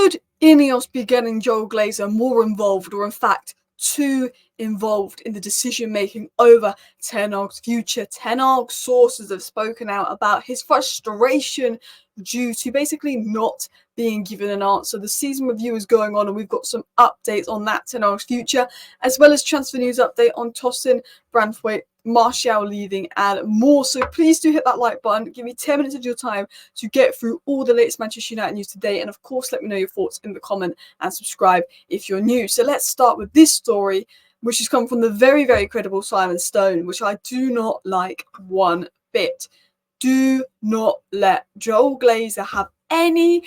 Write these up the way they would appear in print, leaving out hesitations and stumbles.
Should INEOS be getting Joel Glazer more involved, or in fact too involved in the decision-making over Ten Hag's future? Ten Hag's sources have spoken out about his frustration due to basically not being given an answer. The season review is going on, and we've got some updates on that Ten Hag's future, as well as transfer news update on Tosin, Branthwaite, Martial leaving, and more. So please do hit that like button. Give me 10 minutes of your time to get through all the latest Manchester United news today. And of course, let me know your thoughts in the comment and subscribe if you're new. So let's start with this story, which has come from the very, very credible Simon Stone, which I do not like one bit. Do not let Joel Glazer have any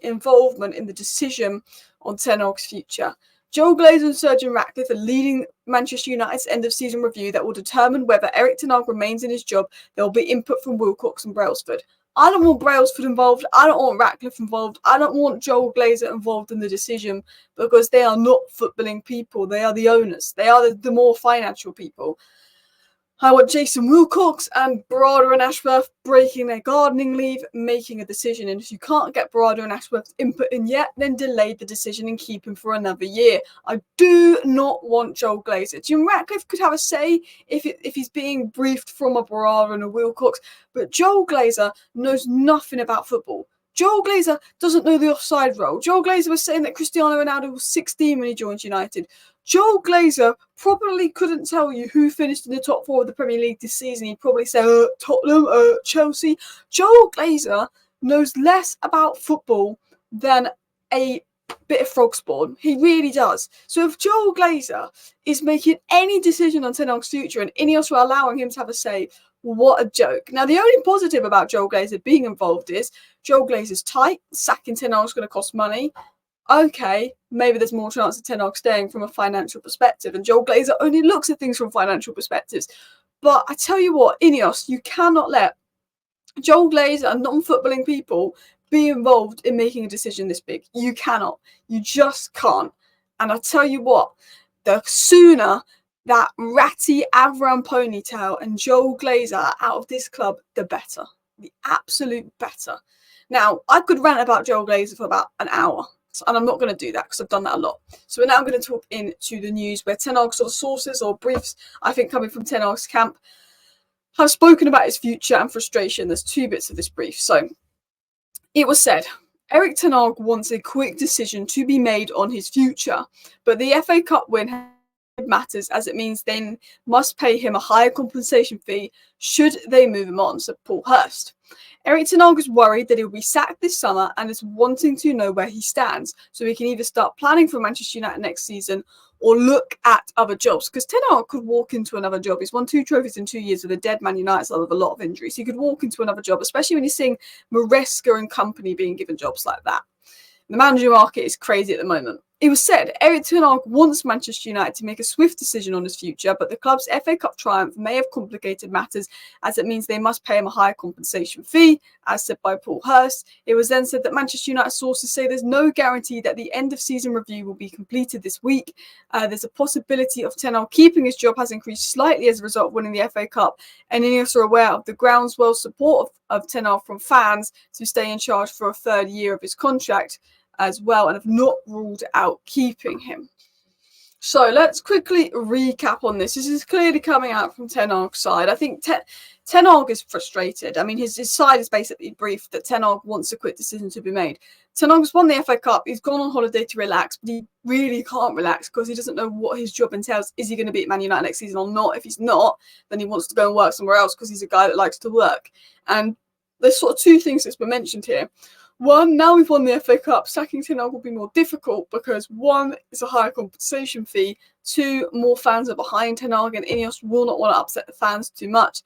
involvement in the decision on Ten Hag's future. Joel Glazer and Sir Jim Ratcliffe are leading Manchester United's end-of-season review that will determine whether Erik Ten Hag remains in his job. There will be input from Wilcox and Brailsford. I don't want Brailsford involved. I don't want Ratcliffe involved. I don't want Joel Glazer involved in the decision, because they are not footballing people. They are the owners. They are the more financial people. I want Jason Wilcox and Barada and Ashworth breaking their gardening leave, making a decision. And if you can't get Barada and Ashworth's input in yet, then delay the decision and keep him for another year. I do not want Joel Glazer. Jim Ratcliffe could have a say if he's being briefed from a Barada and a Wilcox, but Joel Glazer knows nothing about football. Joel Glazer doesn't know the offside rule. Joel Glazer was saying that Cristiano Ronaldo was 16 when he joined United. Joel Glazer probably couldn't tell you who finished in the top four of the Premier League this season. He'd probably say Tottenham, Chelsea. Joel Glazer knows less about football than a bit of frog spawn. He really does. So if Joel Glazer is making any decision on Ten Hag's future and INEOS were allowing him to have a say, what a joke. Now, the only positive about Joel Glazer being involved is Joel Glazer's tight. Sacking Ten Hag's going to cost money. Okay, maybe there's more chance of Ten Hag staying from a financial perspective, and Joel Glazer only looks at things from financial perspectives. But I tell you what, INEOS, you cannot let Joel Glazer and non-footballing people be involved in making a decision this big. You cannot. You just can't. And I tell you what, the sooner that ratty Abraham ponytail and Joel Glazer are out of this club, the better. The absolute better. Now, I could rant about Joel Glazer for about an hour, and I'm not going to do that because I've done that a lot. So we're now going to talk into the news where Ten Hag's sort of sources or briefs, I think coming from Ten Hag's camp, have spoken about his future and frustration. There's two bits of this brief. So it was said, Erik Ten Hag wants a quick decision to be made on his future, but the FA Cup win matters, as it means they must pay him a higher compensation fee should they move him on, said Paul Hurst. Erik Ten Hag is worried that he will be sacked this summer and is wanting to know where he stands so he can either start planning for Manchester United next season or look at other jobs, because Ten Hag could walk into another job. He's won 2 trophies in 2 years with a dead Man United side with a lot of injuries. He could walk into another job, especially when you're seeing Maresca and company being given jobs like that. The manager market is crazy at the moment. It was said Erik Ten Hag wants Manchester United to make a swift decision on his future, but the club's FA Cup triumph may have complicated matters, as it means they must pay him a higher compensation fee, as said by Paul Hurst. It was then said that Manchester United sources say there's no guarantee that the end-of-season review will be completed this week. There's a possibility of Ten Hag keeping his job has increased slightly as a result of winning the FA Cup, and INEOS are aware of the groundswell support of Ten Hag from fans to stay in charge for a third year of his contract as well, and have not ruled out keeping him. So let's quickly recap on this. This is clearly coming out from Ten Hag's side. I think Ten Hag is frustrated. I mean, his side is basically briefed that Ten Hag wants a quick decision to be made. Ten Hag's won the FA Cup. He's gone on holiday to relax, but he really can't relax because he doesn't know what his job entails. Is he going to be at Man United next season or not? If he's not, then he wants to go and work somewhere else because he's a guy that likes to work. And there's sort of two things that's been mentioned here. One, now we've won the FA Cup, sacking Ten Hag will be more difficult because one, it's a higher compensation fee. Two, more fans are behind Ten Hag and INEOS will not want to upset the fans too much.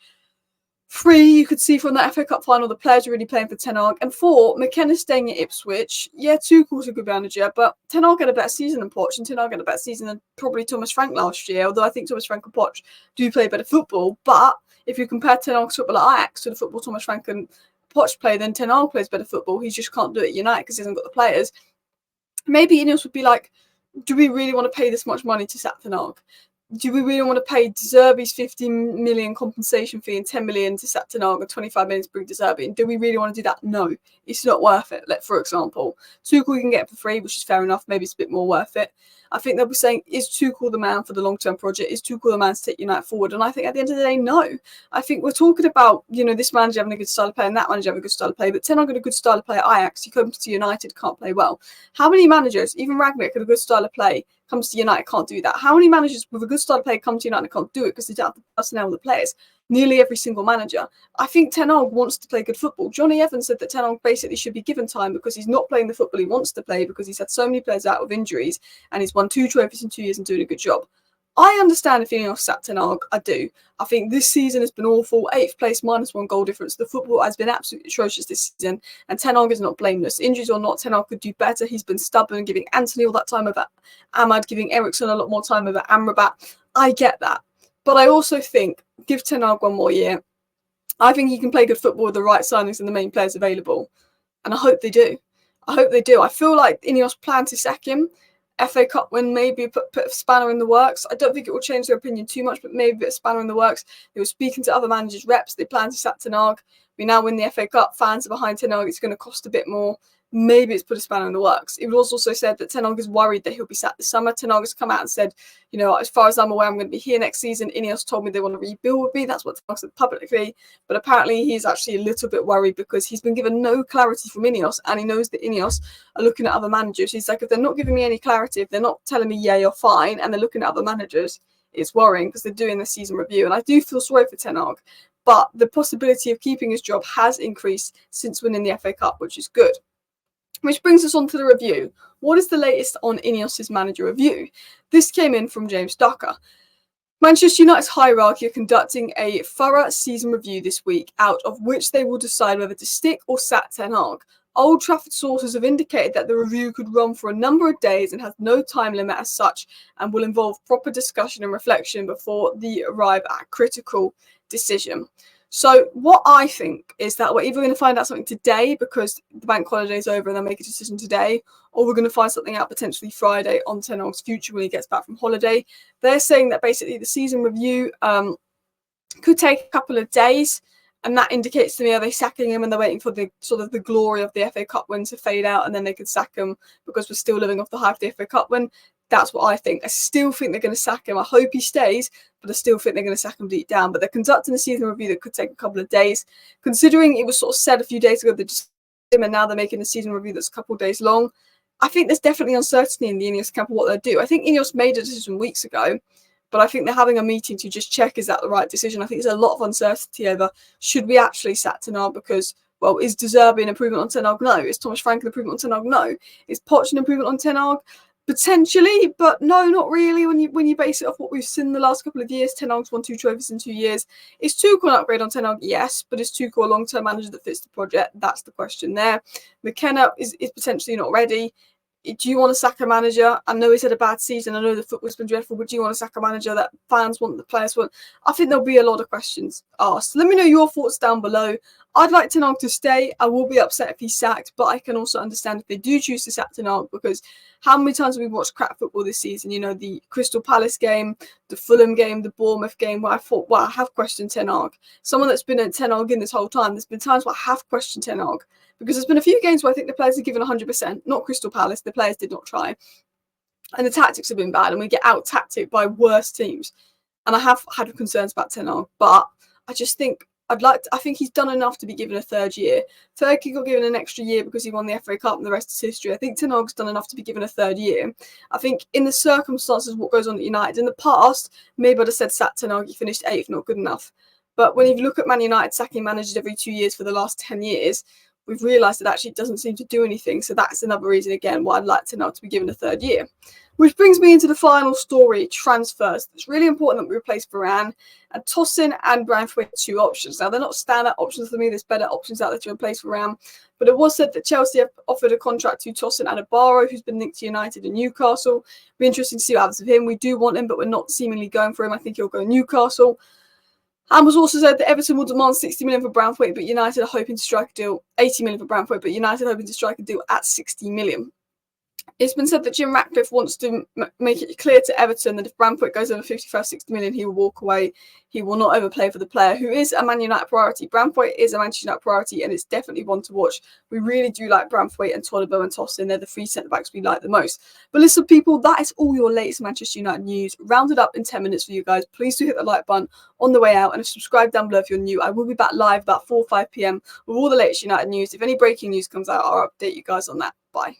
Three, you could see from that FA Cup final, the players are really playing for Ten Hag. And four, McKenna's staying at Ipswich. Yeah, Tuchel's a good manager, but Ten Hag had a better season than Poch, and Ten Hag had a better season than probably Thomas Frank last year, although I think Thomas Frank and Poch do play better football. But if you compare Ten Hag's football at Ajax to the football Thomas Frank and Poch play, then Ten Hag plays better football. He just can't do it at United because he hasn't got the players. Maybe INEOS would be like, do we really want to pay this much money to sack Ten Hag? do we really want to pay De Zerbi's 15 million compensation fee and 10 million to sack Ten Hag and 25 million to bring De Zerbi? And do we really want to do that? No, it's not worth it. Like, for example, Tuchel you can get for free, which is fair enough. Maybe it's a bit more worth it. I think they'll be saying, is Tuchel the man for the long-term project? Is Tuchel the man to take United forward? And I think at the end of the day, no. I think we're talking about, this manager having a good style of play and that manager having a good style of play, but Ten Hag had a good style of play at Ajax. He comes to United, can't play well. How many managers, even Rangnick, had a good style of play, comes to United, can't do that? How many managers with a good style of play come to United, can't do it because they don't have the personnel of the players? Nearly every single manager. I think Ten Hag wants to play good football. Johnny Evans said that Ten Hag basically should be given time because he's not playing the football he wants to play because he's had so many players out with injuries and he's won 2 trophies in 2 years and doing a good job. I understand if INEOS sacked Ten Hag, I do. I think this season has been awful. 8th place, -1 goal difference. The football has been absolutely atrocious this season, and Ten Hag is not blameless. Injuries or not, Ten Hag could do better. He's been stubborn, giving Anthony all that time over Ahmad, giving Eriksen a lot more time over Amrabat. I get that. But I also think, give Ten Hag 1 more year. I think he can play good football with the right signings and the main players available. And I hope they do. I feel like INEOS plan to sack him. FA Cup win, maybe put a spanner in the works. I don't think it will change their opinion too much, but maybe a bit of spanner in the works. They were speaking to other managers' reps. They plan to sack Ten Hag. We now win the FA Cup. Fans are behind Ten Hag. It's going to cost a bit more. Maybe it's put a spanner in the works. It was also said that Ten Hag is worried that he'll be sacked this summer. Ten Hag has come out and said, as far as I'm aware, I'm going to be here next season. INEOS told me they want to rebuild with me. That's what Ten Hag said publicly. But apparently he's actually a little bit worried because he's been given no clarity from INEOS, and he knows that INEOS are looking at other managers. He's like, if they're not giving me any clarity, if they're not telling me, yeah, you're fine, and they're looking at other managers, it's worrying because they're doing the season review. And I do feel sorry for Ten Hag. But the possibility of keeping his job has increased since winning the FA Cup, which is good. Which brings us on to the review. What is the latest on INEOS's manager review? This came in from James Ducker. Manchester United's hierarchy are conducting a thorough season review this week, out of which they will decide whether to stick or sack Ten Hag. Old Trafford sources have indicated that the review could run for a number of days and has no time limit as such, and will involve proper discussion and reflection before they arrive at a critical decision. So what I think is that we're either going to find out something today because the bank holiday is over and they'll make a decision today, or we're going to find something out potentially Friday on Ten Hag's future when he gets back from holiday. They're saying that basically the season review could take a couple of days, and that indicates to me, are they sacking him and they're waiting for the sort of the glory of the FA Cup win to fade out and then they could sack him because we're still living off the hype of the FA Cup win? That's what I think. I still think they're going to sack him. I hope he stays, but I still think they're going to sack him deep down. But they're conducting a season review that could take a couple of days. Considering it was sort of said a few days ago that just him, and now they're making a season review that's a couple of days long, I think there's definitely uncertainty in the INEOS camp of what they'll do. I think INEOS made a decision weeks ago, but I think they're having a meeting to just check, is that the right decision? I think there's a lot of uncertainty over, should we actually sack Ten Hag because, well, is De Zerbi an improvement on Ten Hag? No. Is Thomas Frank an improvement on Ten Hag? No. Is Poch an improvement on Ten Hag? Potentially, but no, not really. When you base it off what we've seen in the last couple of years, Ten Hag's won 2 trophies in 2 years. Is Tuchel an upgrade on Ten Hag? Yes, but is Tuchel a long-term manager that fits the project? That's the question there. McKenna is potentially not ready. Do you want to sack a manager? I know he's had a bad season. I know the football's been dreadful, but do you want to sack a manager that fans want, the players want? I think there'll be a lot of questions asked. Let me know your thoughts down below. I'd like Ten Hag to stay. I will be upset if he's sacked, but I can also understand if they do choose to sack Ten Hag, because how many times have we watched crap football this season? The Crystal Palace game, the Fulham game, the Bournemouth game, where I thought, wow, I have questioned Ten Hag. Someone that's been at Ten Hag in this whole time, there's been times where I have questioned Ten Hag, because there's been a few games where I think the players have given 100%. Not Crystal Palace, the players did not try. And the tactics have been bad, and we get out-tacticked by worse teams. And I have had concerns about Ten Hag, but I just think I think he's done enough to be given a 3rd year. Turkey got given an extra year because he won the FA Cup and the rest is history. I think Ten Hag's done enough to be given a 3rd year. I think in the circumstances of what goes on at United, in the past, maybe I'd have said sack Ten Hag, he finished 8th, not good enough. But when you look at Man United sacking managers every 2 years for the last 10 years, we've realised that actually it doesn't seem to do anything. So that's another reason, again, why I'd like Ten Hag to be given a 3rd year. Which brings me into the final story, transfers. It's really important that we replace Varane, and Tosin and Branthwaite are 2 options. Now, they're not standout options for me. There's better options out there to replace Varane. But it was said that Chelsea have offered a contract to Tosin Adebaro, who's been linked to United and Newcastle. It'll be interesting to see what happens with him. We do want him, but we're not seemingly going for him. I think he'll go Newcastle. And was also said that Everton will demand 60 million for Branthwaite, but United are hoping to strike a deal, 80 million for Branthwaite, but United are hoping to strike a deal at 60 million. It's been said that Jim Ratcliffe wants to make it clear to Everton that if Braithwaite goes over 55-60 million, he will walk away. He will not ever play for the player, who is a Man United priority. Braithwaite is a Manchester United priority, and it's definitely one to watch. We really do like Braithwaite and Tolibo and Tossin. They're the three centre-backs we like the most. But listen, people, that is all your latest Manchester United news, rounded up in 10 minutes for you guys. Please do hit the like button on the way out, and subscribe down below if you're new. I will be back live about 4 or 5 p.m. with all the latest United news. If any breaking news comes out, I'll update you guys on that. Bye.